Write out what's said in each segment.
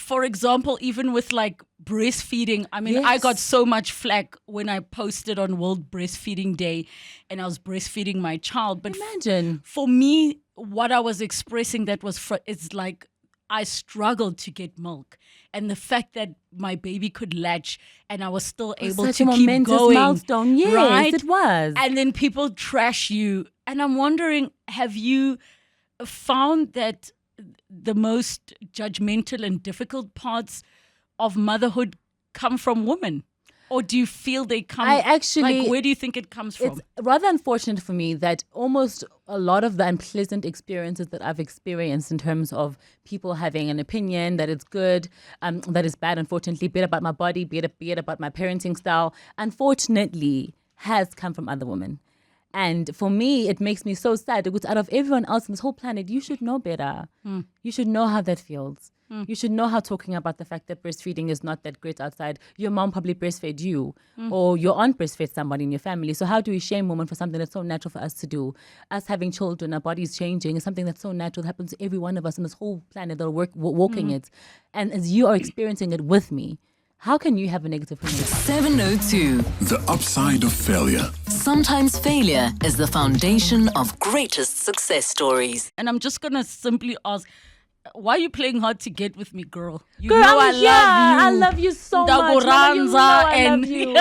for example, even with like breastfeeding, I mean, I got so much flack when I posted on World Breastfeeding Day and I was breastfeeding my child. But imagine for me, what I was expressing that was, it's like I struggled to get milk. And the fact that my baby could latch and I was still able such to a keep momentous going. milestone. Yes, right? it was. And then people trash you. And I'm wondering, have you found that the most judgmental and difficult parts of motherhood come from women? Or do you feel they come? Where do you think it comes from? It's rather unfortunate for me that almost a lot of the unpleasant experiences that I've experienced in terms of people having an opinion that it's good, that is bad, unfortunately, be it about my body, be it about my parenting style, unfortunately, has come from other women. And for me, it makes me so sad because out of everyone else on this whole planet, you should know better. You should know how that feels. You should know how talking about the fact that breastfeeding is not that great outside. Your mom probably breastfed you or your aunt breastfed somebody in your family. So how do we shame women for something that's so natural for us to do? Us having children, our bodies changing is something that's so natural. It happens to every one of us on this whole planet that are walking it. And as you are experiencing it with me, how can you have a negative opinion? 702. The upside of failure. Sometimes failure is the foundation of greatest success stories. And I'm just going to simply ask, why are you playing hard to get with me, girl? You girl, know I'm I here. love you. I love you so much. Mama, you know I love you.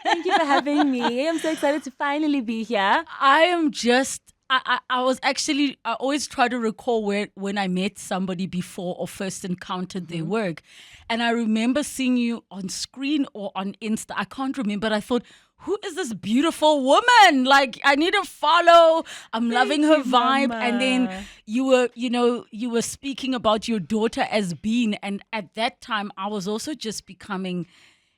Thank you for having me. I'm so excited to finally be here. I am just... I always try to recall when I met somebody before or first encountered their work. And I remember seeing you on screen or on Insta. I can't remember. I thought, who is this beautiful woman? Like, I need to follow. I'm loving her vibe. Mama. And then you were speaking about your daughter as being. And at that time, I was also just becoming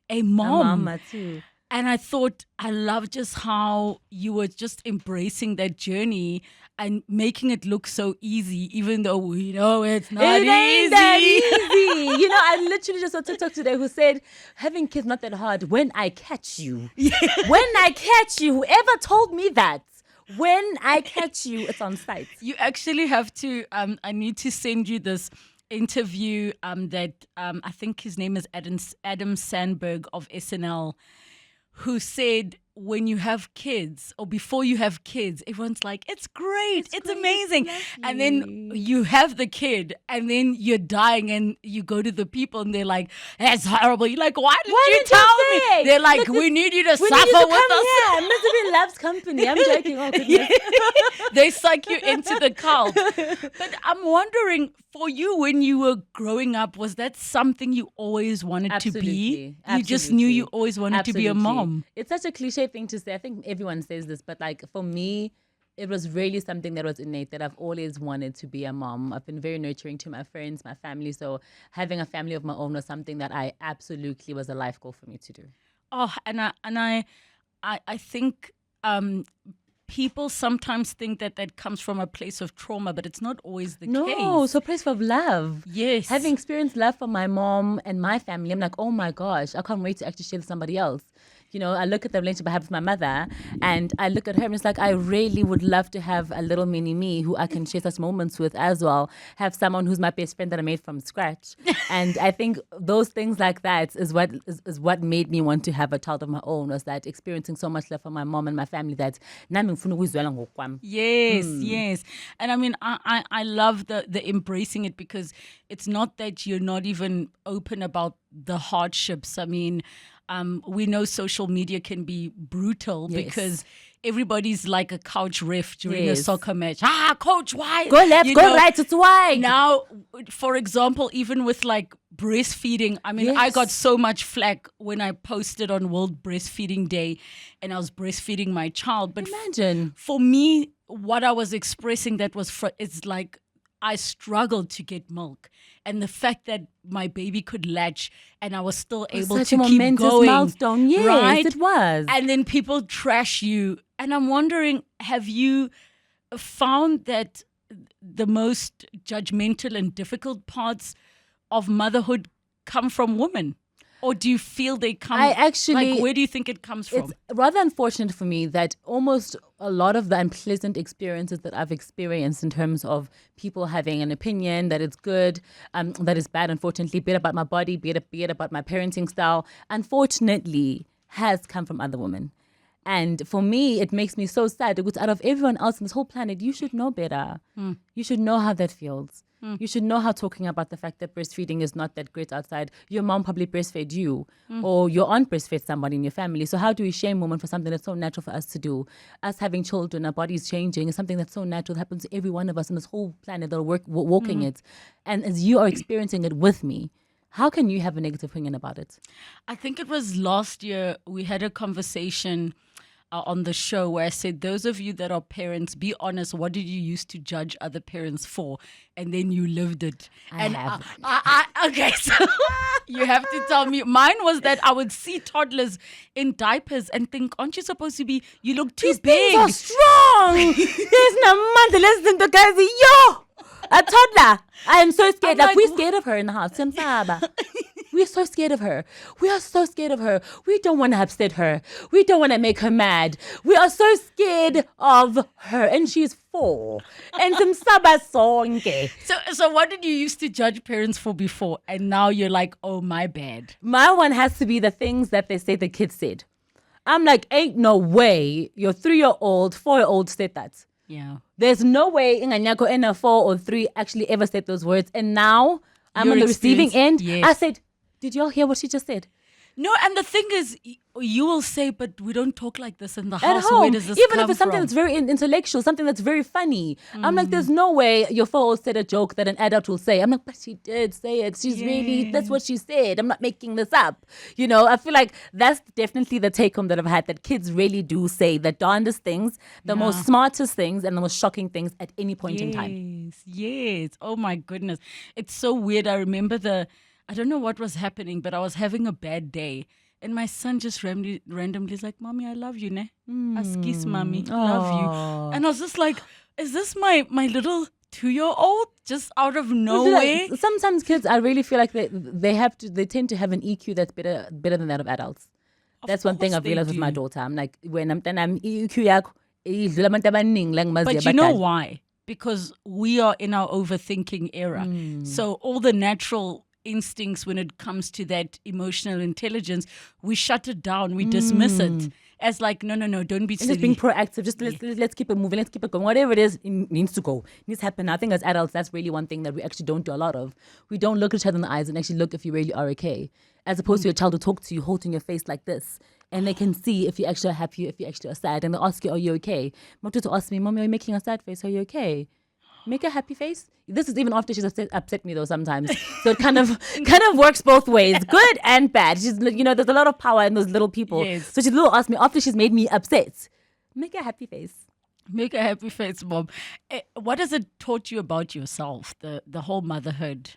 a mom. A mama too. And I thought, I love just how you were just embracing that journey and making it look so easy, even though we know it's not easy. Ain't that easy. You know, I literally just saw TikTok today who said, having kids not that hard when I catch you. Yeah. When I catch you, whoever told me that, when I catch you, it's on site. You actually have to, I need to send you this interview that I think his name is Adam Sandberg of SNL, who said when you have kids or before you have kids, everyone's like, it's great, it's amazing. And then you have the kid and then you're dying and you go to the people and they're like, that's horrible. You're like, why did you tell me? They're like, we need you to suffer with us. Yeah, misery loves company. I'm joking. Oh, goodness. They suck you into the cult. But I'm wondering, for you when you were growing up, was that something you always wanted to be? You just knew you always wanted to be a mom. It's such a cliche thing to say. I think everyone says this, but like for me, it was really something that was innate, that I've always wanted to be a mom. I've been very nurturing to my friends, my family. So having a family of my own was something that I absolutely was a life goal for me to do. Oh, and I think people sometimes think that comes from a place of trauma, but it's not always the case. No, it's a place of love. Yes. Having experienced love from my mom and my family, I'm like, oh my gosh, I can't wait to actually share with somebody else. You know, I look at the relationship I have with my mother and I look at her and it's like, I really would love to have a little mini me who I can share such moments with as well. Have someone who's my best friend that I made from scratch. And I think those things like that is what made me want to have a child of my own, was that experiencing so much love from my mom and my family that yes. And I mean, I love the embracing it, because it's not that you're not even open about the hardships. I mean, we know social media can be brutal because everybody's like a couch ref during a soccer match. Coach, why? Go left, go right, it's wide. Now, for example, even with like breastfeeding, I mean, I got so much flack when I posted on World Breastfeeding Day and I was breastfeeding my child. But imagine. For me, what I was expressing that was, it's like I struggled to get milk. And the fact that my baby could latch and I was still able to keep going. Milestone. Yes, right? It was. And then people trash you. And I'm wondering, have you found that the most judgmental and difficult parts of motherhood come from women? Or do you feel they come? I actually, like, where do you think it comes from? it's rather unfortunate for me that almost a lot of the unpleasant experiences that I've experienced in terms of people having an opinion that it's good, that is bad, unfortunately, be it about my body, be it about my parenting style, unfortunately, has come from other women. And for me, it makes me so sad because out of everyone else on this whole planet, you should know better. You should know how that feels. You should know how talking about the fact that breastfeeding is not that great outside. Your mom probably breastfed you, or your aunt breastfed somebody in your family. So how do we shame women for something that's so natural for us to do? Us having children, our bodies changing is something that's so natural. That happens to every one of us on this whole planet that are walking it. And as you are experiencing it with me, how can you have a negative opinion about it? I think it was last year we had a conversation on the show where I said, those of you that are parents, be honest, what did you used to judge other parents for? And then you lived it. Okay, so you have to tell me. Mine was that I would see toddlers in diapers and think, aren't you supposed to be, you look too big. Things are strong. There's no month less than the guys. Yo, a toddler. I am so scared. Like, we're scared of her in the house. We're so scared of her. We are so scared of her. We don't want to upset her. We don't want to make her mad. We are so scared of her. And she's 4. And some sabasonge. So what did you used to judge parents for before? And now you're like, oh, my bad. My one has to be the things that they say the kids said. I'm like, ain't no way your 3-year-old, 4-year-old said that. Yeah. There's no way Inganyako and a 4 or 3 actually ever said those words. And now I'm Your on the receiving end. Yes. I said, did y'all hear what she just said? No, and the thing is, you will say, but we don't talk like this in the At house. home, Where does this even come if it's something from? that's very intellectual, something that's very funny. I'm like, there's no way your 4-year-old said a joke that an adult will say. I'm like, but she did say it. She's really, that's what she said. I'm not making this up. You know, I feel like that's definitely the take home that I've had, that kids really do say the darndest things, the most smartest things, and the most shocking things at any point in time. Yes. Oh my goodness. It's so weird. I remember I don't know what was happening, but I was having a bad day. And my son just randomly is like, Mommy, I love you, ne? Askis, Mommy, love you. And I was just like, is this my little 2-year-old just out of nowhere? Like, sometimes kids, I really feel like they tend to have an EQ that's better than that of adults. That's one thing I've realized with my daughter. I'm like, when I'm EQ yakho, idlula abantu abaningi la engimaziyo But you know abadala. why? Because we are in our overthinking era. So all the natural instincts when it comes to that emotional intelligence, we shut it down, we dismiss it as like, no, don't be And silly. just being proactive. Just let's keep it moving. Let's keep it going. Whatever it is, it needs to go. It needs to happen. I think as adults, that's really one thing that we actually don't do a lot of. We don't look at each other in the eyes and actually look if you really are okay. As opposed to a child who talk to you, holding your face like this. And they can see if you actually are happy, if you actually are sad. And they ask you, are you okay? My daughter asked me, Mommy, are you making a sad face? Are you okay? Make a happy face. This is even after she's upset me though sometimes. So it kind of works both ways, good and bad. She's, there's a lot of power in those little people. Yes. So she's little asked me after she's made me upset, make a happy face. Make a happy face, Mom. What has it taught you about yourself, the whole motherhood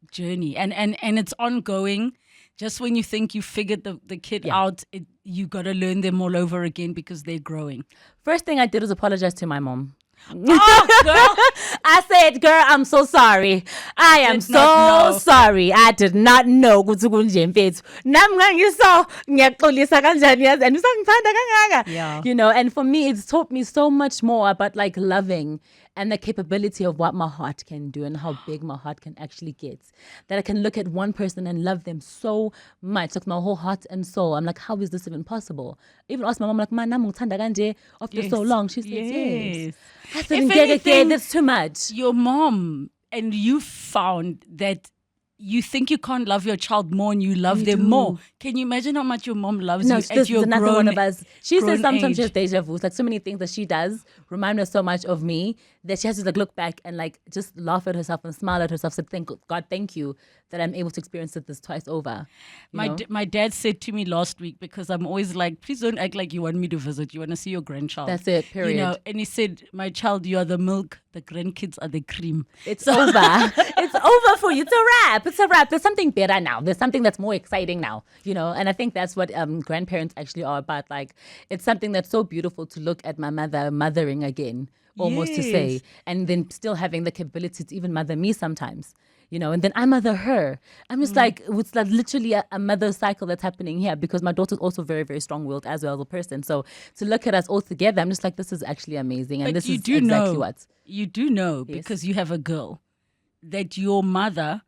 journey? And it's ongoing. Just when you think you figured the kid out, you got to learn them all over again because they're growing. First thing I did was apologize to my mom. Oh, girl. I said, girl, I'm so sorry. I am so sorry. I did not know ukuthi kunje mfethu. Nami ngangiso ngiyaxolisa kanjani yazi and usangithanda kangaka. Yeah. And for me it's taught me so much more about like loving and the capability of what my heart can do and how big my heart can actually get. That I can look at one person and love them so much, like my whole heart and soul. I'm like, how is this even possible? Even asked my mom, like, man, ngithanda kanje after so long. She says, yes. I said, If anything, that's too much. Your mom and you found that you think you can't love your child more and you love them more. Can you imagine how much your mom loves you at your another grown one of us. She says sometimes age. she has deja vu. Like so many things that she does remind her so much of me that she has to like look back and like just laugh at herself and smile at herself. Say, thank you that I'm able to experience this twice over. My dad said to me last week, because I'm always like, please don't act like you want me to visit. You want to see your grandchild. That's it, period. And he said, my child, you are the milk. The grandkids are the cream. It's over. It's over for you. It's a wrap. It's a wrap. There's something better now. There's something that's more exciting now, And I think that's what grandparents actually are about. Like, it's something that's so beautiful to look at my mother mothering again. almost to say, Yes. and then still having the capability to even mother me sometimes. And then I mother her. I'm just like, it's like literally a mother cycle that's happening here because my daughter's also very, very strong-willed as well as a person. So to look at us all together, I'm just like, this is actually amazing. And But this you is do exactly know, what. you do know Yes. because you have a girl that your mother,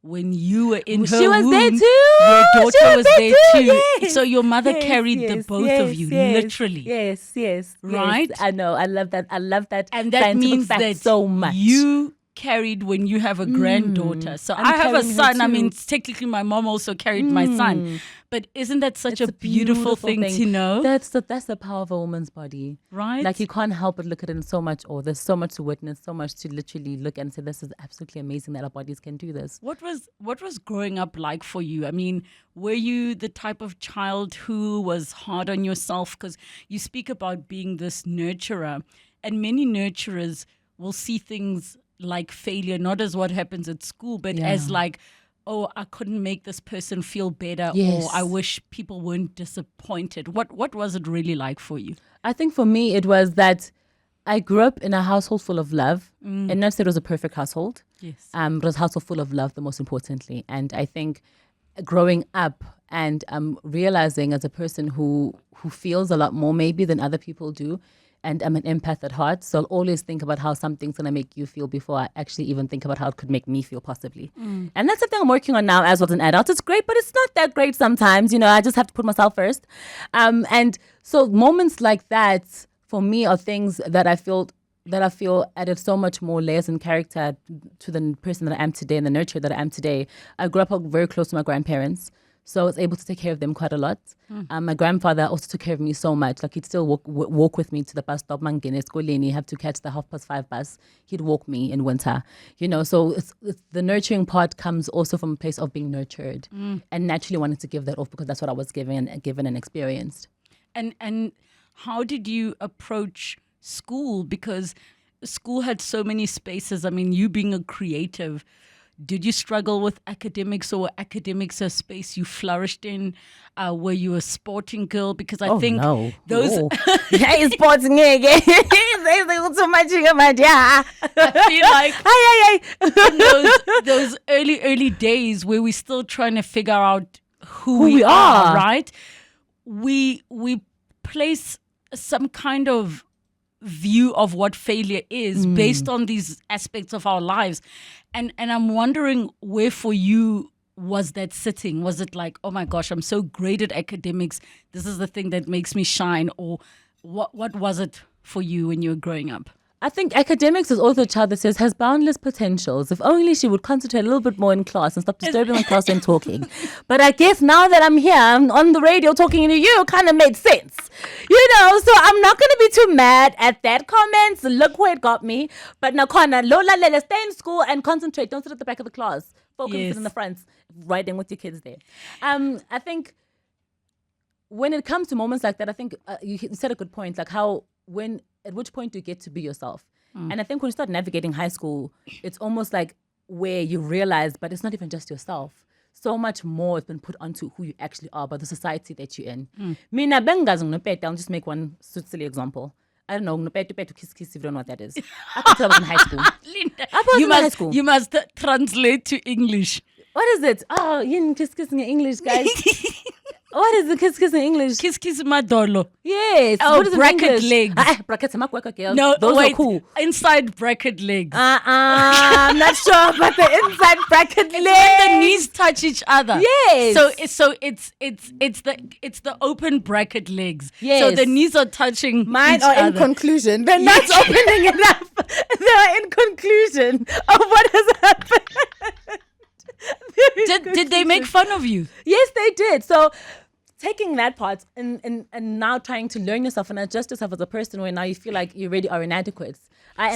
when you were in her She was womb, there too. your She daughter was there too. Yes. So your mother Yes, carried the yes, both yes, of you, yes, literally. Yes. Right? Yes. I know. I love that. I love that. And that scientific means fact that so much. you carried when you have a granddaughter. So I'm I have a carrying her son. I mean, too. technically my mom also carried my son. But isn't that such It's a beautiful thing to know? That's the power of a woman's body. Right? Like you can't help but look at it in so much awe. There's so much to witness, so much to literally look and say, this is absolutely amazing that our bodies can do this. What was growing up like for you? I mean, were you the type of child who was hard on yourself? Because you speak about being this nurturer, and many nurturers will see things like failure not as what happens at school, but as like, oh, I couldn't make this person feel better, Yes. or I wish people weren't disappointed. What was it really like for you? I think for me, it was that I grew up in a household full of love. And not that it was a perfect household. Yes. It was a household full of love, the most importantly. And I think growing up and realizing as a person who feels a lot more maybe than other people do, and I'm an empath at heart, so I'll always think about how something's going to make you feel before I actually even think about how it could make me feel possibly. And that's something I'm working on now as well as an adult. It's great, but it's not that great sometimes. I just have to put myself first. And so moments like that for me are things that I feel added so much more layers and character to the person that I am today and the nurture that I am today. I grew up very close to my grandparents, so I was able to take care of them quite a lot. My grandfather also took care of me so much. Like he'd still walk with me to the bus stop, Mangene, Skoleni, have to catch the 5:30 bus. He'd walk me in winter, so it's the nurturing part comes also from a place of being nurtured and naturally wanting to give that off because that's what I was given and experienced. And how did you approach school? Because school had so many spaces. I mean, you being a creative, did you struggle with academics, or academics a space you flourished in? Were you a sporting girl? Because I think those Yeah, sporting again. There's so much about I feel like in those early days where we're still trying to figure out who we are, right? We place some kind of view of what failure is based on these aspects of our lives. And I'm wondering where for you was that sitting? Was it like, oh my gosh, I'm so great at academics, this is the thing that makes me shine? Or what was it for you when you were growing up? I think academics is also a child that says has boundless potentials. If only she would concentrate a little bit more in class and stop disturbing the class when talking. But I guess now that I'm here, I'm on the radio talking to you, kind of made sense. So I'm not going to be too mad at that comment. So look where it got me. But now, Connor, Lola, let's stay in school and concentrate. Don't sit at the back of the class. Focus in the front, riding with your kids there. I think when it comes to moments like that, I think you said a good point, like at which point do you get to be yourself? And I think when you start navigating high school, it's almost like where you realize, but it's not even just yourself. So much more has been put onto who you actually are by the society that you're in. Mina bengazi nginopete, I'll just make one silly example. I don't know, nginopete kiss, if you don't know what that is. Up until I was in high school. Linda, high school. you must translate to English. What is it? Oh, you kiss in English, guys. What is the kiss in English? Kiss madolo. Yes. Oh, what is it in bracket English? legs. Brackets, girl. No, those wait, are cool. inside bracket legs. I'm not sure about the inside bracket legs. When the knees touch each other. Yes. So it's the open bracket legs. Yes. So the knees are touching Mine each are in other. conclusion. They're not opening it up. They're in conclusion of what has happened. Did they make fun of you? Yes, they did. So taking that part and now trying to learn yourself and adjust yourself as a person where now you feel like you really are inadequate.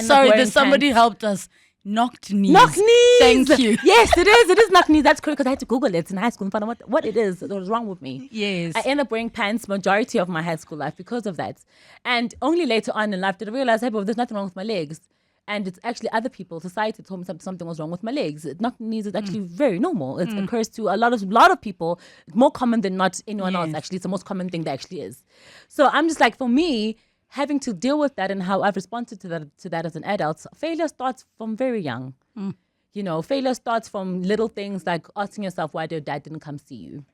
Sorry, there's somebody helped us. Knocked knees. Knocked knees. Thank you. Yes, it is. It is knocked knees. That's correct because I had to Google it in high school and find out what it is that was wrong with me. Yes. I ended up wearing pants majority of my high school life because of that. And only later on in life did I realize, hey, but there's nothing wrong with my legs. And it's actually other people, society told me something was wrong with my legs. Knocked knees is actually very normal. It occurs to a lot of people, more common than not anyone else. Actually, it's the most common thing that actually is. So I'm just like, for me, having to deal with that and how I've responded to that as an adult, failure starts from very young. You know, failure starts from little things like asking yourself why your dad didn't come see you.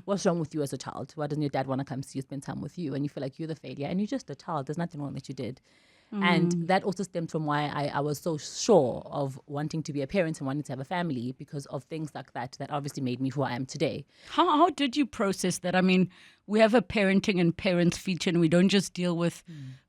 What's wrong with you as a child? Why doesn't your dad want to come see you, spend time with you? And you feel like you're the failure and you're just a child. There's nothing wrong that you did. And that also stemmed from why I was so sure of wanting to be a parent and wanting to have a family, because of things like that obviously made me who I am today. How did you process that? I mean, we have a parenting and parents feature, and we don't just deal with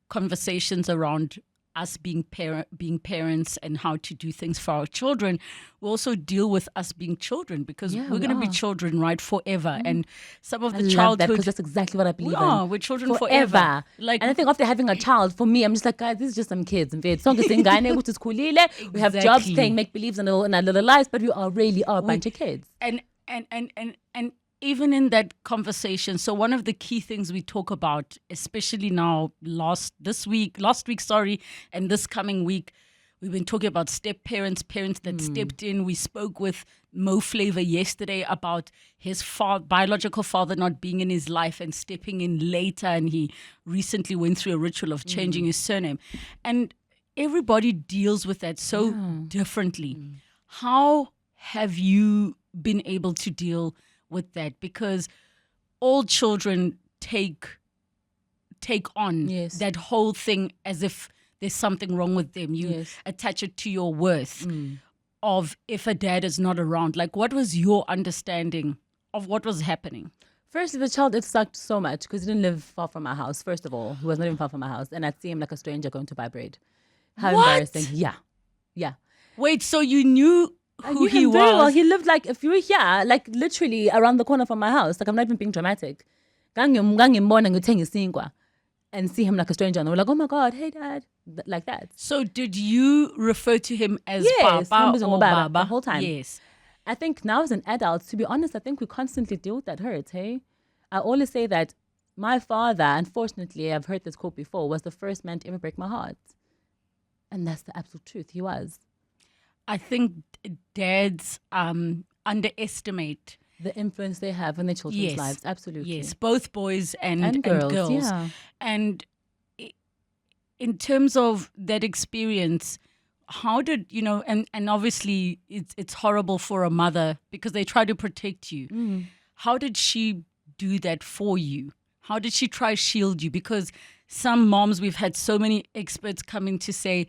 conversations around us being parents and how to do things for our children. We also deal with us being children, because we're going to be children, right, forever. And some of the I love that, childhood, because that's exactly what I believe in. we're children forever. Like, and I think after having a child, for me, I'm just like, guys, this is just some kids. We have jobs playing make-believes in our little lives, but we really are a bunch of kids. And even in that conversation, so one of the key things we talk about, especially now, last week, and this coming week, we've been talking about step parents that stepped in. We spoke with Mo Flavor yesterday about his biological father not being in his life and stepping in later, and he recently went through a ritual of changing his surname. And everybody deals with that so differently. How have you been able to deal with that? Because all children take on that whole thing as if there's something wrong with them. You attach it to your worth of if a dad is not around. Like, what was your understanding of what was happening? Firstly, the child, it sucked so much because he didn't live far from our house. First of all, he was not even far from our house, and I'd see him like a stranger going to buy bread. How embarrassing! Yeah. Wait, so you knew who he was? Very well. He lived like, if you were here, like literally around the corner from my house. Like, I'm not even being dramatic. And see him like a stranger, and we're like, oh my God, hey dad, like that. So did you refer to him as Yes, Papa or Baba the whole time? Yes. I think now as an adult, to be honest, I think we constantly deal with that hurt, hey? I always say that my father, unfortunately, I've heard this quote before, was the first man to ever break my heart. And that's the absolute truth. He was. I think dads underestimate the influence they have in their children's lives. Absolutely. Yes, both boys and girls. Yeah. And in terms of that experience, how did, and obviously it's horrible for a mother because they try to protect you. How did she do that for you? How did she try to shield you? Because some moms, we've had so many experts coming to say,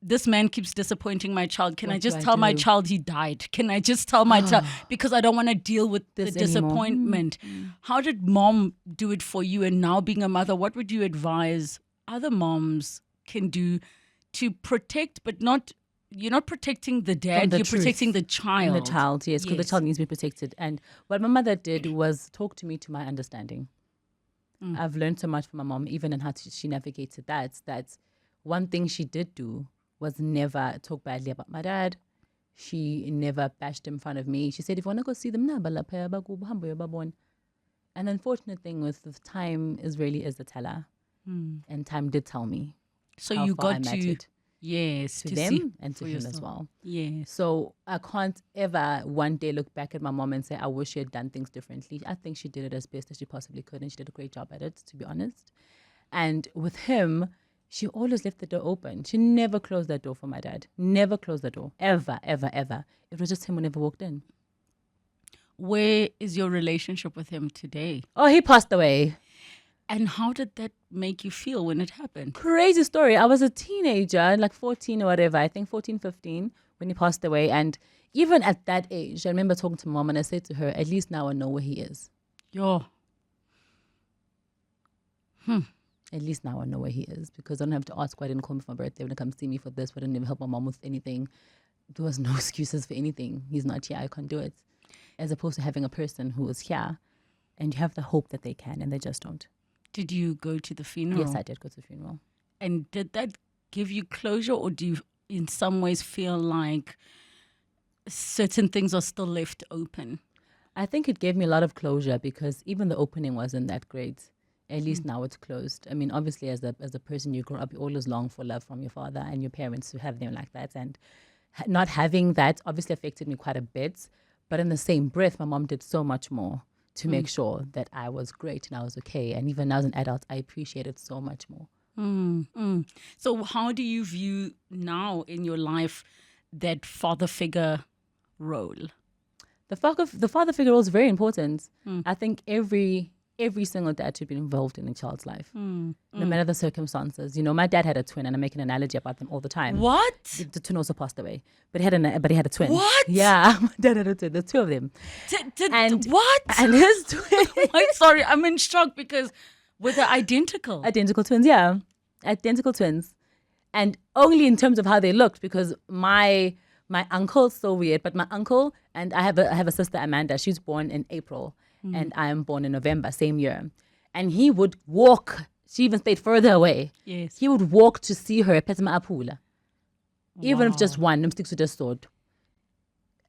this man keeps disappointing my child. Can I just tell my child he died? Can I just tell my child? Because I don't want to deal with the disappointment. How did mom do it for you? And now being a mother, what would you advise other moms can do to protect, but not, you're not protecting the dad, you're protecting the child. The child, yes, because the child needs to be protected. And what my mother did was talk to me to my understanding. I've learned so much from my mom, even in how she navigated that one thing she did do was never talk badly about my dad. She never bashed him in front of me. She said, if you want to go see them, and the unfortunate thing was the time really is the teller. And time did tell me. So you got to them see and to him as well. Yes. So I can't ever one day look back at my mom and say, I wish she had done things differently. I think she did it as best as she possibly could, and she did a great job at it, to be honest. And with him, she always left the door open. She never closed that door for my dad. Never closed the door. Ever, ever, ever. It was just him who never walked in. Where is your relationship with him today? Oh, he passed away. And how did that make you feel when it happened? Crazy story. I was a teenager, like 14 or whatever. I think 14, 15, when he passed away. And even at that age, I remember talking to mom and I said to her, at least now I know where he is. At least now I know where he is, because I don't have to ask why I didn't call me for my birthday, when he come see me for this, why didn't even help my mom with anything. There was no excuses for anything. He's not here, I can't do it. As opposed to having a person who is here and you have the hope that they can and they just don't. Did you go to the funeral? Yes, I did go to the funeral. And did that give you closure, or do you in some ways feel like certain things are still left open? I think it gave me a lot of closure, because even the opening wasn't that great. At least now it's closed. I mean, obviously, as a person, you grow up, you always long for love from your father and your parents to have them like that. And not having that obviously affected me quite a bit. But in the same breath, my mom did so much more to make sure that I was great and I was okay. And even as an adult, I appreciate it so much more. So how do you view now in your life that father figure role? The father figure role is very important. I think every single dad should be involved in a child's life, no matter the circumstances. You know, my dad had a twin, and I make an analogy about them all the time. What? The twin also passed away, but he had a twin. What? Yeah, my dad had a twin. There's two of them. What? And his twin. I'm sorry, I'm in shock because were they identical? Identical twins, yeah. Identical twins. And only in terms of how they looked, because my uncle's so weird, but my uncle, and I have a sister, Amanda, she's born in April, and I am born in November, same year. And he would walk, she even stayed further away. Yes. He would walk to see her, Petma Apula. Even if just one, sticks with a sword.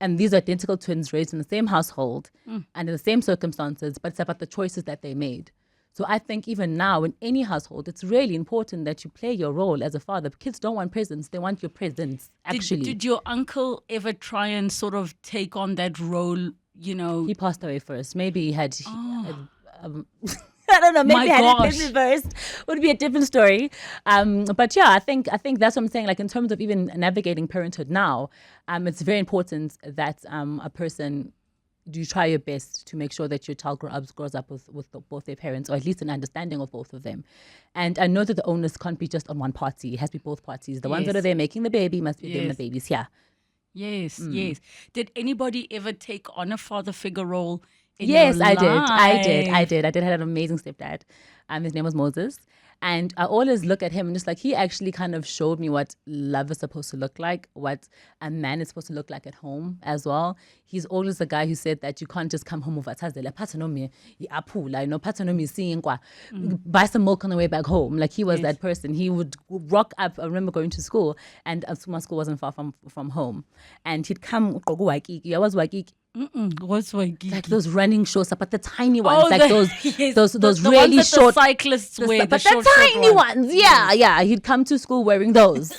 And these are identical twins raised in the same household and in the same circumstances, but it's about the choices that they made. So I think even now in any household, it's really important that you play your role as a father. Kids don't want presents, they want your presence, actually. Did your uncle ever try and sort of take on that role, you know? He passed away first. Maybe he had... I don't know, maybe My had gosh. it reversed. Would be a different story. But yeah, I think that's what I'm saying. Like in terms of even navigating parenthood now, it's very important that a person... you try your best to make sure that your child grows up with both their parents, or at least an understanding of both of them. And I know that the onus can't be just on one party. It has to be both parties. The ones that are there making the baby must be doing the babies. Yeah. Yes, yes. Did anybody ever take on a father figure role in Yes, your I life? did. I had an amazing stepdad. His name was Moses. And I always look at him and just like, he actually kind of showed me what love is supposed to look like, what a man is supposed to look like at home as well. He's always the guy who said that you can't just come home with patanomi, buy some milk on the way back home. Like he was that person. He would rock up. I remember going to school, and my school wasn't far from home. And he'd come, I was Waikiki. What's Like those running shorts, but the tiny ones, Oh, like those the really ones that short the cyclists wear, but short tiny ones. ones. Yeah. He'd come to school wearing those.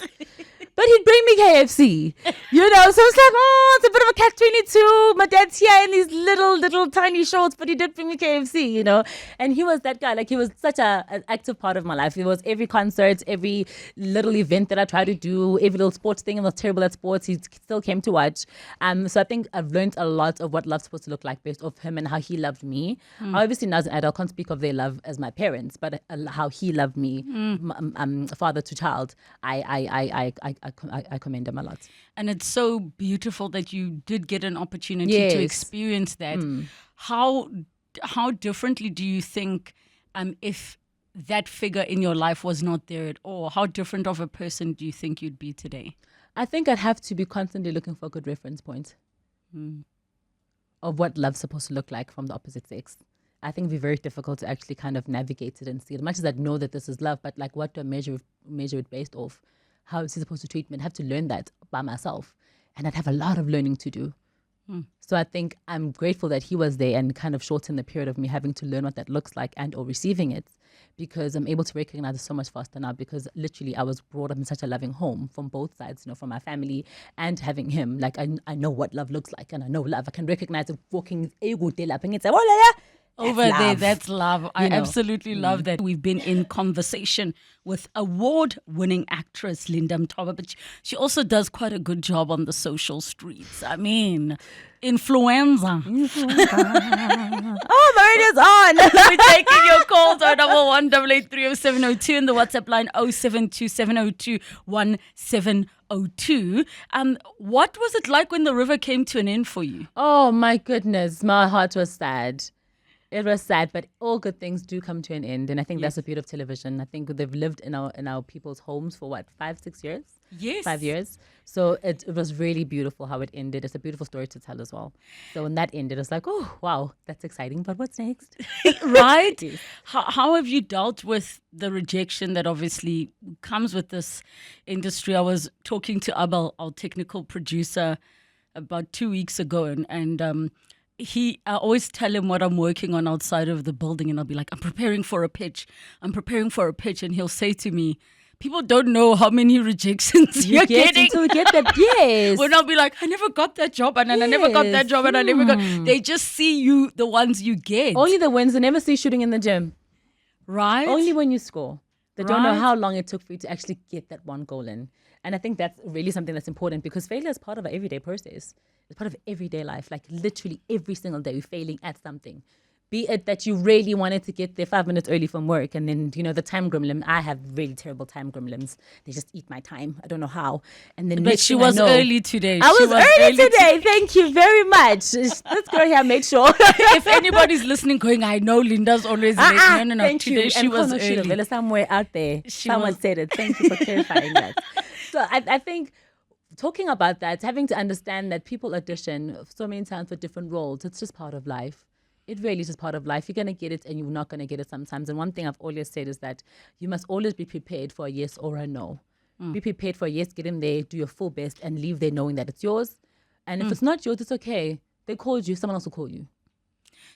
But he'd bring me KFC, you know. So it's like, it's a bit of a catch-22. My dad's here in these little tiny shorts, but he did bring me KFC, you know. And he was that guy. Like he was such an active part of my life. It was every concert, every little event that I tried to do, every little sports thing. I was terrible at sports. He still came to watch. So I think I've learned a lot of what love's supposed to look like based off him and how he loved me. Obviously, now as an adult, I can't speak of their love as my parents, but how he loved me, father to child. I commend him a lot. And it's so beautiful that you did get an opportunity Yes. to experience that. How differently do you think if that figure in your life was not there at all? How different of a person do you think you'd be today? I think I'd have to be constantly looking for a good reference point of what love's supposed to look like from the opposite sex. I think it'd be very difficult to actually kind of navigate it and see it. As much as I know that this is love, but like what do I measure it based off? How is he supposed to treat me? I'd have to learn that by myself. And I'd have a lot of learning to do. So I think I'm grateful that he was there and kind of shortened the period of me having to learn what that looks like and or receiving it, because I'm able to recognize it so much faster now, because literally I was brought up in such a loving home from both sides, you know, from my family and having him. Like I know what love looks like, and I know love. I can recognize it walking over there, that's love. I You know. absolutely love that. We've been in conversation with award-winning actress Linda Mtoba, but she also does quite a good job on the social streets. I mean, influenza. Oh, the radio's on. We're taking your calls on 118830702 and the WhatsApp line 0727021702. What was it like when the river came to an end for you? Oh my goodness, my heart was sad. It was sad, but all good things do come to an end, and I think that's the beauty of television. I think they've lived in our people's homes for what, 5-6 years? Yes. 5 years. So it was really beautiful how it ended. It's a beautiful story to tell as well. So when that ended, it's like, oh wow, that's exciting. But what's next? Right? Yes. How have you dealt with the rejection that obviously comes with this industry? I was talking to Abel, our technical producer, about 2 weeks ago, and I always tell him what I'm working on outside of the building, and I'll be like, I'm preparing for a pitch, and he'll say to me, people don't know how many rejections you're getting. until you get that. Yes. When I'll be like, I never got that job, and then I never got that Yes. job, and I never got. They just see you, the ones you get. Only the wins. They never see shooting in the gym. right? Only when you score. They don't know Right. how long it took for you to actually get that one goal in. And I think that's really something that's important because failure is part of our everyday process. It's part of everyday life. Like literally every single day, we're failing at something. Be it that you really wanted to get there 5 minutes early from work and then, the time gremlin. I have really terrible time gremlins. They just eat my time. I don't know how. And then But next she thing I was know- early today. I She was early today. Thank you very much. This girl here made sure. If anybody's listening, going, I know Linda's always late. No. Thank Today you. she And was Kono Shilo, early. Vela somewhere out there. Someone was- said it. Thank you for clarifying that. So I think talking about that, having to understand that people audition so many times for different roles, it's just part of life. It really is just part of life. You're going to get it and you're not going to get it sometimes. And one thing I've always said is that you must always be prepared for a yes or a no. Be prepared for a yes, get in there, do your full best and leave there knowing that it's yours. And if it's not yours, it's okay. They called you, someone else will call you.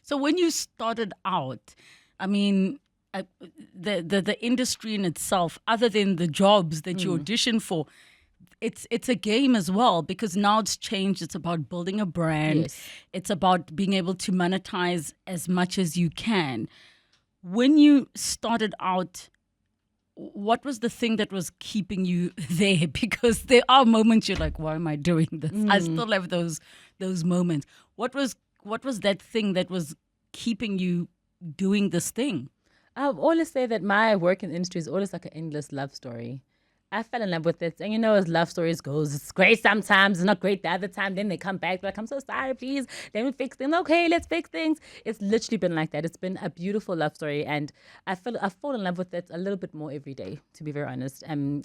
So when you started out, I mean, the industry in itself, other than the jobs that you audition for, it's a game as well because now it's changed. It's about building a brand. Yes. It's about being able to monetize as much as you can. When you started out, what was the thing that was keeping you there? Because there are moments you're like, why am I doing this? I still have those moments. What was that thing that was keeping you doing this thing? I always say that my work in the industry is always like an endless love story. I fell in love with it. And as love stories goes, it's great sometimes, it's not great the other time. Then they come back like, I'm so sorry, please. Then we fix things. Okay, let's fix things. It's literally been like that. It's been a beautiful love story. And I fall in love with it a little bit more every day, to be very honest.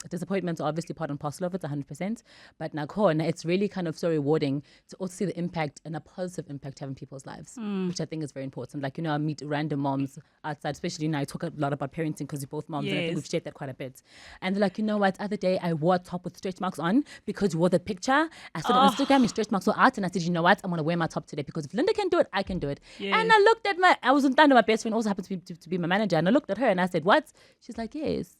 Disappointments are obviously part and parcel of it, 100%. But Nakhona, it's really kind of so rewarding to also see the impact and a positive impact having people's lives, which I think is very important. Like, I meet random moms outside, especially I talk a lot about parenting because we're both moms. And I think Yes. we've shared that quite a bit. And they're like, you know what? Other day I wore a top with stretch marks on because you wore the picture. I saw it on Instagram, your stretch marks were out, and I said, you know what? I'm gonna wear my top today because if Linda can do it, I can do it. Yes. And I looked at I was in Thando, my best friend, also happens to be my manager, and I looked at her and I said, what? She's like, yes.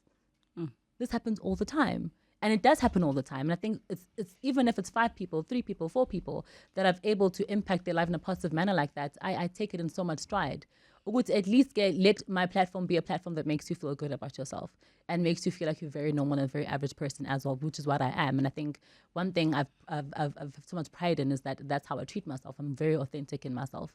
This happens all the time. And it does happen all the time. And I think it's even if it's 5 people, 3 people, 4 people that are able to impact their life in a positive manner like that, I take it in so much stride. Would at least let my platform be a platform that makes you feel good about yourself and makes you feel like you're very normal and a very average person as well, which is what I am. And I think one thing I've so much pride in is that that's how I treat myself. I'm very authentic in myself.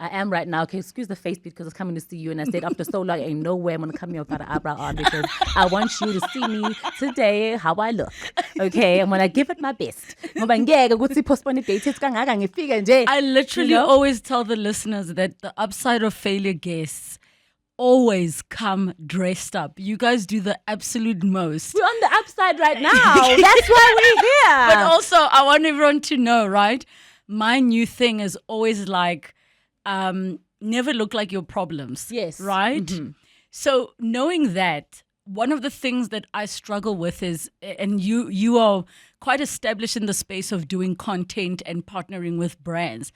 I am right now. Okay, excuse the face beat because I was coming to see you and I said after so long, ain't no way I'm going to come here without an eyebrow on because I want you to see me today how I look. Okay, I'm going to give it my best. I literally always tell the listeners that the upside of failure guests always come dressed up. You guys do the absolute most. We're on the upside right now. That's why we're here. But also, I want everyone to know, right? My new thing is always like, never look like your problems. Yes. Right? So knowing that, one of the things that I struggle with is, and you are quite established in the space of doing content and partnering with brands.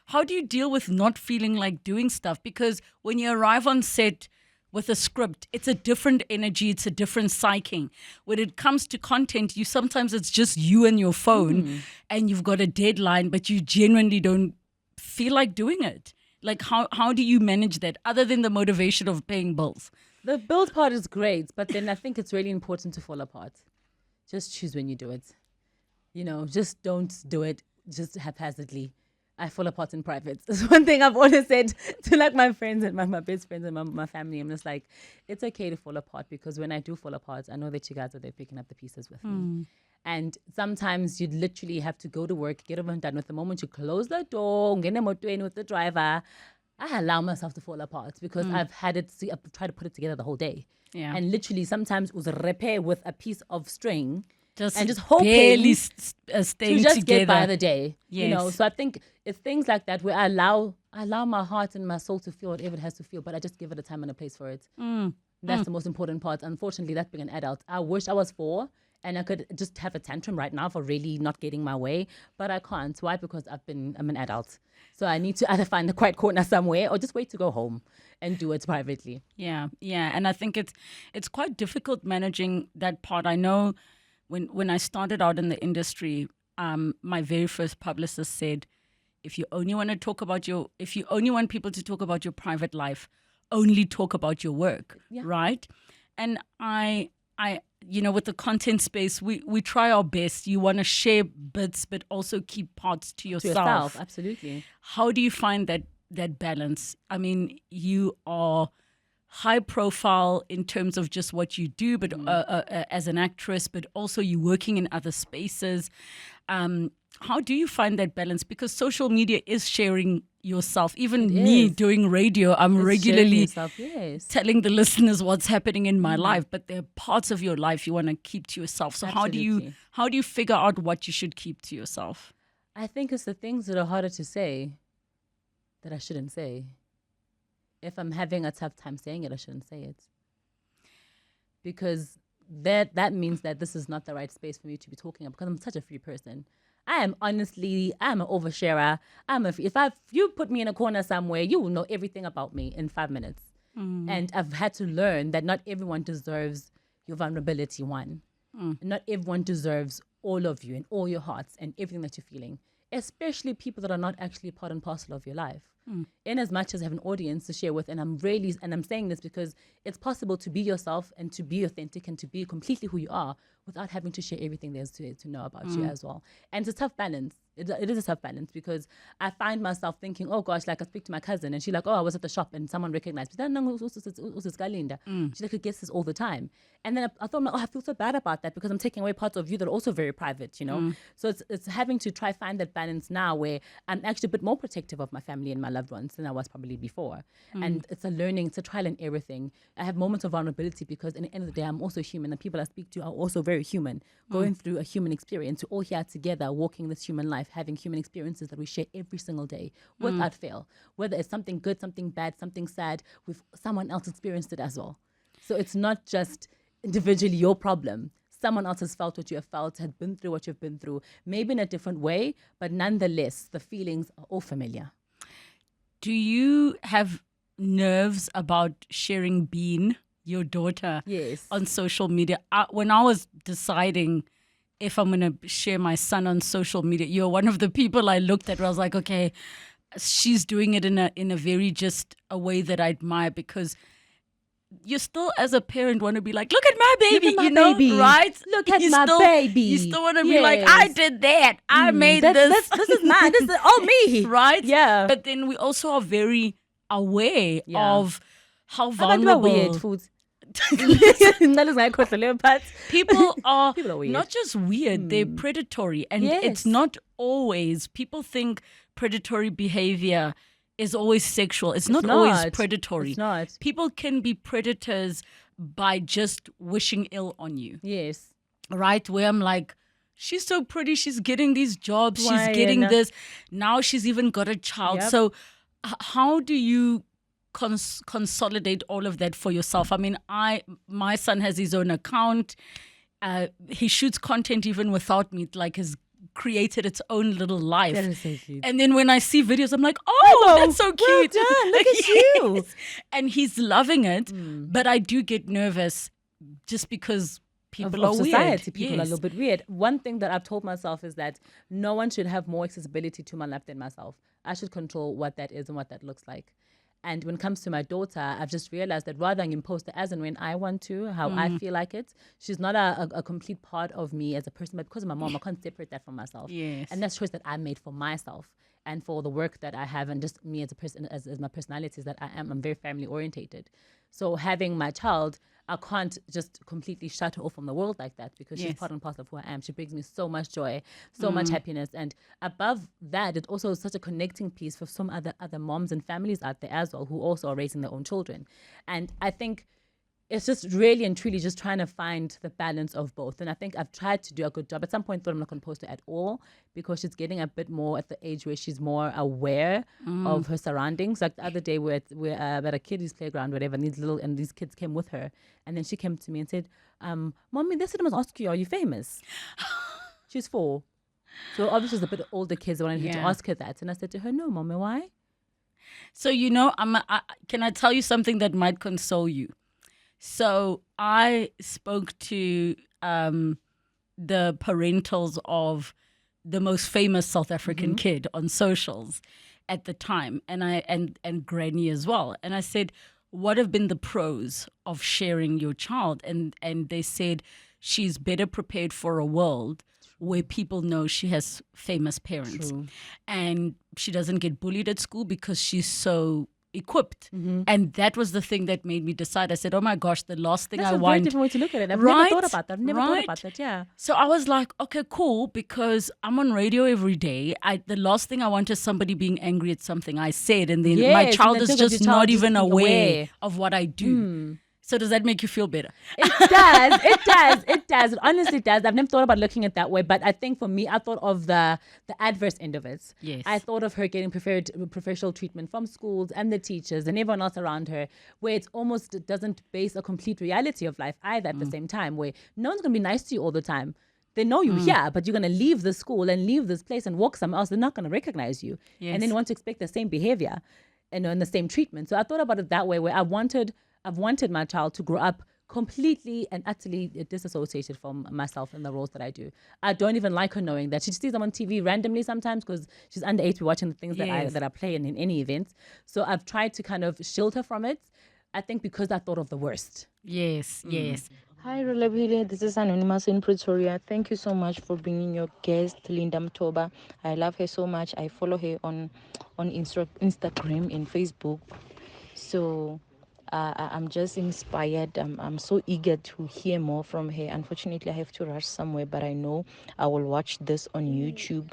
How do you deal with not feeling like doing stuff? Because when you arrive on set with a script, it's a different energy, it's a different psyching. When it comes to content, sometimes it's just you and your phone and you've got a deadline, but you genuinely don't feel like doing it. Like how do you manage that other than the motivation of paying bills? The build part is great, but then I think it's really important to fall apart. Just choose when you do it. Just don't do it just haphazardly. I fall apart in private. That's one thing I've always said to my friends and my best friends and my family. I'm just like, it's okay to fall apart because when I do fall apart, I know that you guys are there picking up the pieces with me. And sometimes you literally have to go to work, get over and done with. The moment you close the door, get in with the driver, I allow myself to fall apart because I've tried to put it together the whole day. Yeah. And literally sometimes it was a repair with a piece of string. Just hoping barely to staying just together. get by the day. Yes. So I think it's things like that where I allow my heart and my soul to feel whatever it has to feel, but I just give it a time and a place for it. That's the most important part. Unfortunately, that's being an adult. I wish I was 4 And I could just have a tantrum right now for really not getting my way, but I can't. Why? Because I'm an adult. So I need to either find a quiet corner somewhere or just wait to go home and do it privately. Yeah, yeah. And I think it's quite difficult managing that part. I know when I started out in the industry, my very first publicist said, if you only want people to talk about your private life, only talk about your work, right? And I with the content space, we try our best. You want to share bits, but also keep parts to yourself. Absolutely. How do you find that balance? I mean, you are high profile in terms of just what you do, but as an actress, but also you working in other spaces. How do you find that balance? Because social media is sharing yourself. Even me doing radio, I'm regularly telling the listeners what's happening in my life, but there are parts of your life you want to keep to yourself. So how do you figure out what you should keep to yourself? I think it's the things that are harder to say that I shouldn't say. If I'm having a tough time saying it, I shouldn't say it. Because that means that this is not the right space for me to be talking about, because I'm such a free person. I'm an oversharer. If you put me in a corner somewhere, you will know everything about me in 5 minutes. And I've had to learn that not everyone deserves your vulnerability, one. Not everyone deserves all of you and all your hearts and everything that you're feeling, especially people that are not actually part and parcel of your life. In as much as I have an audience to share with, and I'm saying this because it's possible to be yourself and to be authentic and to be completely who you are without having to share everything there's to know about you as well. And it's a tough balance. It is a tough balance, because I find myself thinking, oh gosh, like I speak to my cousin and she's like, oh, I was at the shop and someone recognized me. Linda. She like gets this all the time. And then I thought, oh, I feel so bad about that, because I'm taking away parts of you that are also very private, So it's having to try find that balance now where I'm actually a bit more protective of my family and my loved ones than I was probably before. And it's a trial and error thing. I have moments of vulnerability because in the end of the day, I'm also human, and people I speak to are also very human, going through a human experience. We're all here together, walking this human life, having human experiences that we share every single day without fail. Whether it's something good, something bad, something sad, someone else experienced it as well. So it's not just individually your problem. Someone else has felt what you have felt, had been through what you've been through, maybe in a different way, but nonetheless, the feelings are all familiar. Do you have nerves about sharing Bean, your daughter, on social media? When I was deciding if I'm going to share my son on social media, you're one of the people I looked at where I was like, okay, she's doing it in a very just a way that I admire, because you still, as a parent, want to be like, look at my baby, baby. Right? Look at my baby. You still want to be like, I did that. I made this. This is mine. This is all me. Right? Yeah. But then we also are very aware of how vulnerable. Weird foods. People are weird. Not just weird, they're predatory. And it's not always, people think predatory behavior is always sexual. It's not always predatory. It's not. People can be predators by just wishing ill on you. Yes. Right? Where I'm like, she's so pretty. She's getting these jobs. She's getting this. Now she's even got a child. Yep. So how do you consolidate all of that for yourself? I mean, my son has his own account. He shoots content even without me, like his created its own little life. That is so cute. And then when I see videos, I'm like, oh, that's so cute. Well done. Look at you. And he's loving it. But I do get nervous just because people are society, weird. People are a little bit weird. One thing that I've told myself is that no one should have more accessibility to my life than myself. I should control what that is and what that looks like. And when it comes to my daughter, I've just realized that rather than post it as and when I want to, how I feel like it, she's not a complete part of me as a person. But because of my mom, I can't separate that from myself. Yes. And that's a choice that I made for myself and for the work that I have, and just me as a person, as my personality is that I'm very family orientated. So having my child, I can't just completely shut her off from the world like that, because she's part and parcel of who I am. She brings me so much joy, so much happiness. And above that, it's also such a connecting piece for some other moms and families out there as well, who also are raising their own children. And I think it's just really and truly just trying to find the balance of both. And I think I've tried to do a good job. At some point, thought I'm not going to post her at all because she's getting a bit more at the age where she's more aware of her surroundings. Like the other day, we're at a kiddies playground, whatever, and these kids came with her, and then she came to me and said, "Mommy, they said I must ask you, are you famous?" She's 4, so obviously it's a bit older kids. I wanted her to ask her that, and I said to her, "No, Mommy, why?" So can I tell you something that might console you? So I spoke to the parentals of the most famous South African kid on socials at the time, and Granny as well. And I said, what have been the pros of sharing your child? And they said she's better prepared for a world where people know she has famous parents. True. And she doesn't get bullied at school because she's so equipped. And that was the thing that made me decide. I said, oh my gosh, the last thing That's I a very want. different way to look at it. I've Right? never thought about that. I've never thought Right? about that. Yeah. So I was like, okay, cool, because I'm on radio every day. The last thing I want is somebody being angry at something I said, and then my Yes, child and is then just your child not just even isn't aware aware. of what I do. So does that make you feel better? It does. It does. It does. It honestly does. I've never thought about looking at it that way, but I think for me, I thought of the adverse end of it. Yes. I thought of her getting professional treatment from schools and the teachers and everyone else around her, where it doesn't base a complete reality of life either at the same time, where no one's going to be nice to you all the time. They know you here, but you're going to leave the school and leave this place and walk somewhere else. They're not going to recognize you. Yes. And then want to expect the same behavior and the same treatment. So I thought about it that way, where I've wanted my child to grow up completely and utterly disassociated from myself and the roles that I do. I don't even like her knowing that. She sees them on TV randomly sometimes because she's under 8, we're watching the things Yes. that I play in any events. So I've tried to kind of shield her from it, I think because I thought of the worst. Yes, yes. Hi, Relebogile. This is Anonymous in Pretoria. Thank you so much for bringing your guest, Linda Mtoba. I love her so much. I follow her on Instagram and Facebook. So I'm just inspired. I'm so eager to hear more from her. Unfortunately, I have to rush somewhere, but I know I will watch this on YouTube.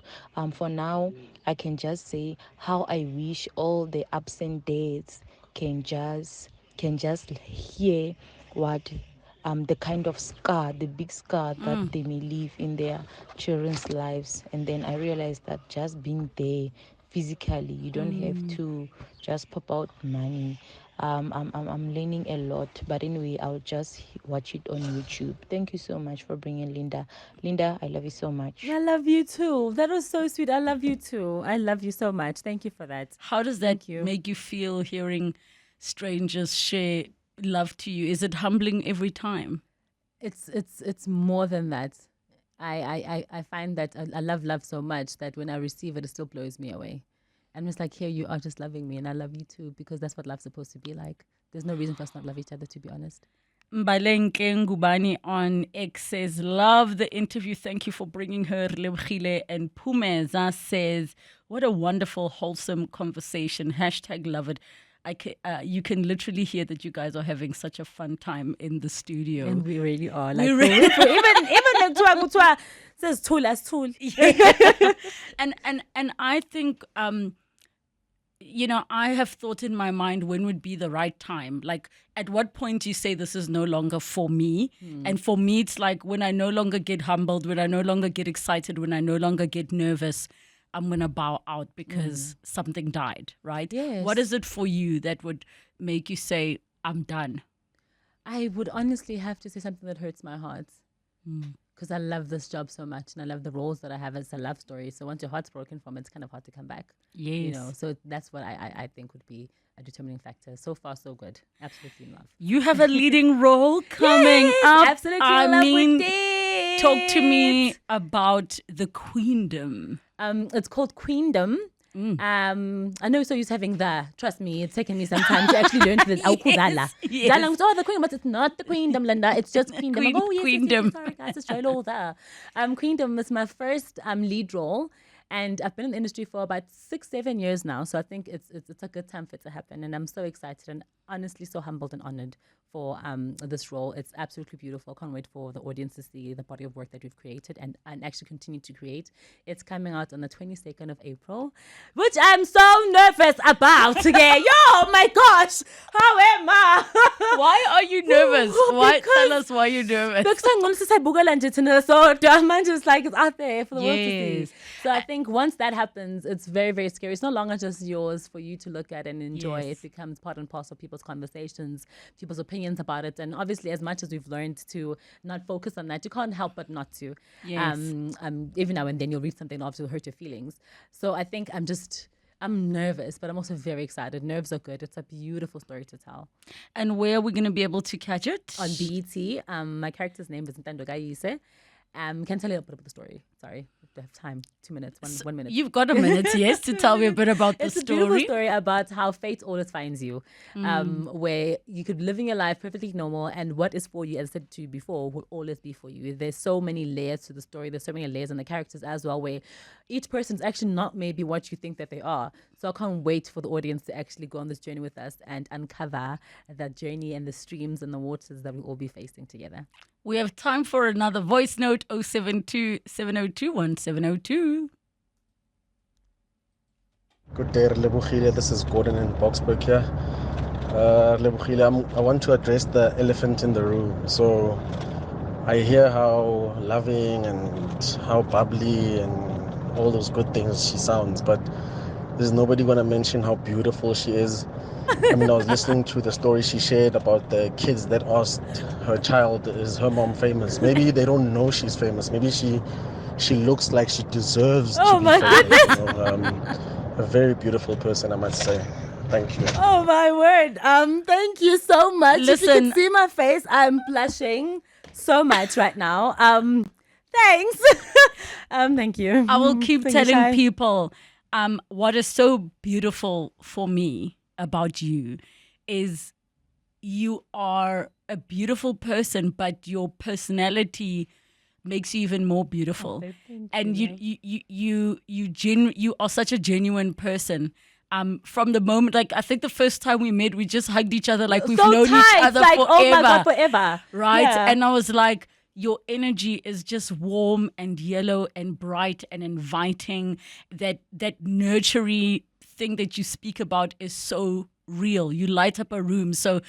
For now, I can just say how I wish all the absent dads can just hear what the kind of scar, the big scar that they may leave in their children's lives. And then I realized that just being there physically, you don't have to just pop out money. I'm learning a lot, but anyway, I'll just watch it on YouTube. Thank you so much for bringing Linda. Linda, I love you so much. I love you too. That was so sweet. I love you too. I love you so much. Thank you for that. How does that Thank you. make you feel hearing strangers share love to you? Is it humbling every time? It's more than that. I find that I love so much that when I receive it, it still blows me away. And it's like, here you are just loving me, and I love you too, because that's what love's supposed to be like. There's no reason for us not to love each other, to be honest. Mbalenke Ngubani on X says, love the interview. Thank you for bringing her. Relebogile. And Pumeza says, what a wonderful, wholesome conversation. # love it. You can literally hear that you guys are having such a fun time in the studio. And we really are. We Like, really- even Kutwa says tool as tool. and I think I have thought in my mind when would be the right time. Like, at what point you say this is no longer for me? And for me, it's like when I no longer get humbled, when I no longer get excited, when I no longer get nervous, I'm going to bow out because something died, right? Yes. What is it for you that would make you say, I'm done? I would honestly have to say something that hurts my heart. Because I love this job so much, and I love the roles that I have. It's a love story. So once your heart's broken from it, it's kind of hard to come back. Yes. So that's what I think would be a determining factor. So far, so good. Absolutely in love. You have a leading role coming Yes, up. absolutely I in love mean, with it. talk to me about the queendom. It's called Queendom. I know you're so used to having trust me, it's taken me some time to actually learn this. Yes. The queen, but it's not the Queendom, Linda. It's just Queendom. Queen- Yes, Queendom. sorry, guys, it's Joel there. Queendom is my first lead role. And I've been in the industry for about 6-7 years now. So I think it's a good time for it to happen. And I'm so excited and honestly so humbled and honored for this role. It's absolutely beautiful. I can't wait for the audience to see the body of work that we've created and actually continue to create. It's coming out on the 22nd of April, which I'm so nervous about again. Yo, my gosh, how am I? Why are you nervous? Why? Because- Tell us why you're nervous. Because I'm going to say so I'm just like it's out there for the world to Yes. see. So I think once that happens, it's very, very scary. It's no longer just yours for you to look at and enjoy. Yes. It becomes part and parcel of people's conversations, people's opinions about it. And obviously, as much as we've learned to not focus on that, you can't help but not to. Yes. Every now and then you'll read something that obviously will hurt your feelings. So I think I'm nervous, but I'm also very excited. Nerves are good. It's a beautiful story to tell. And where are we going to be able to catch it? On BET, my character's name is Ntando Gayise. Can tell you a bit about the story. Sorry, if I have time. 2 minutes, 1 minute. You've got a minute, yes, to tell me a bit about the It's a story. beautiful story about how fate always finds you, where you could be living your life perfectly normal, and what is for you, as I said to you before, will always be for you. There's so many layers to the story. There's so many layers in the characters as well, where each person's actually not maybe what you think that they are. So I can't wait for the audience to actually go on this journey with us and uncover that journey and the streams and the waters that we'll all be facing together. We have time for another voice note, 072 702 1702. Good day, Relebogile. This is Gordon in Boxburg here. Relebogile, I want to address the elephant in the room. So I hear how loving and how bubbly and all those good things she sounds, but there's nobody going to mention how beautiful she is. I mean, I was listening to the story she shared about the kids that asked her child, is her mom famous? Maybe they don't know she's famous. Maybe she looks like she deserves to be famous. You know, a very beautiful person, I must say. Thank you. Oh my word. Thank you so much. If you Listen. can see my face, I'm blushing so much right now. Thanks. Thank you. I will keep Thank you, telling Shai. people what is so beautiful for me about you is you are a beautiful person, but your personality makes you even more beautiful. Oh, thank And you. you are such a genuine person. From the moment, like I think the first time we met, we just hugged each other like we've so known tight, each other like, forever. oh my God, forever. Right? Yeah. And I was like, your energy is just warm and yellow and bright and inviting. That nurturing thing that you speak about is so real. You light up a room. So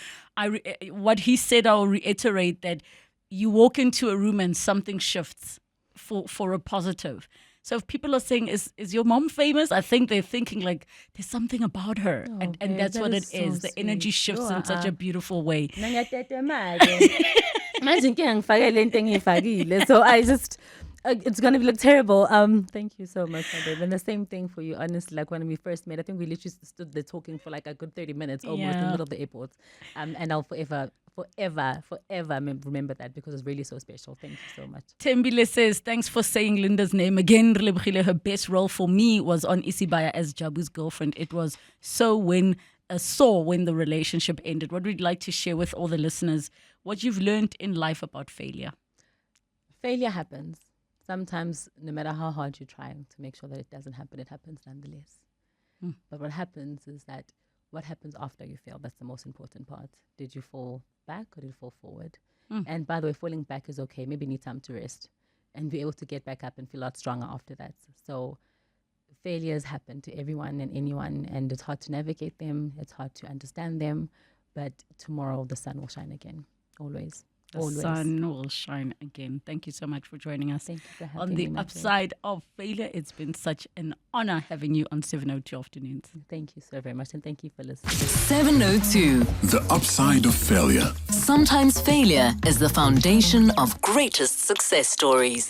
what he said, I'll reiterate that you walk into a room and something shifts for a positive. So if people are saying, is your mom famous? I think they're thinking like there's something about her. And babe, that's that what it is so is. The energy sweet. shifts You in such are- a beautiful way. Imagine so I just it's gonna look terrible. Thank you so much, my babe. And the same thing for you, honestly. Like when we first met, I think we literally stood there talking for like a good 30 minutes almost in the Yeah. middle of the airport. And I'll forever remember that because it's really so special. Thank you so much. Tembile says, thanks for saying Linda's name again. Relebogile, her best role for me was on Isibaya as Jabu's girlfriend. It was sore when the relationship ended. What would you like to share with all the listeners? What you've learned in life about failure? Failure happens. Sometimes, no matter how hard you're trying to make sure that it doesn't happen, it happens nonetheless. But what happens is that what happens after you fail, that's the most important part. Did you fall back or did you fall forward? And by the way, falling back is okay. Maybe you need time to rest and be able to get back up and feel a lot stronger after that. So failures happen to everyone and anyone, and it's hard to navigate them. It's hard to understand them. But tomorrow the sun will shine again. Always. The Always. sun will shine again. Thank you so much for joining us. Thank you for having On me, the my friend. upside of failure, it's been such an honor having you on 702 Afternoons. Thank you so very much, and thank you for listening. 702. The upside of failure. Sometimes failure is the foundation of greatest success stories.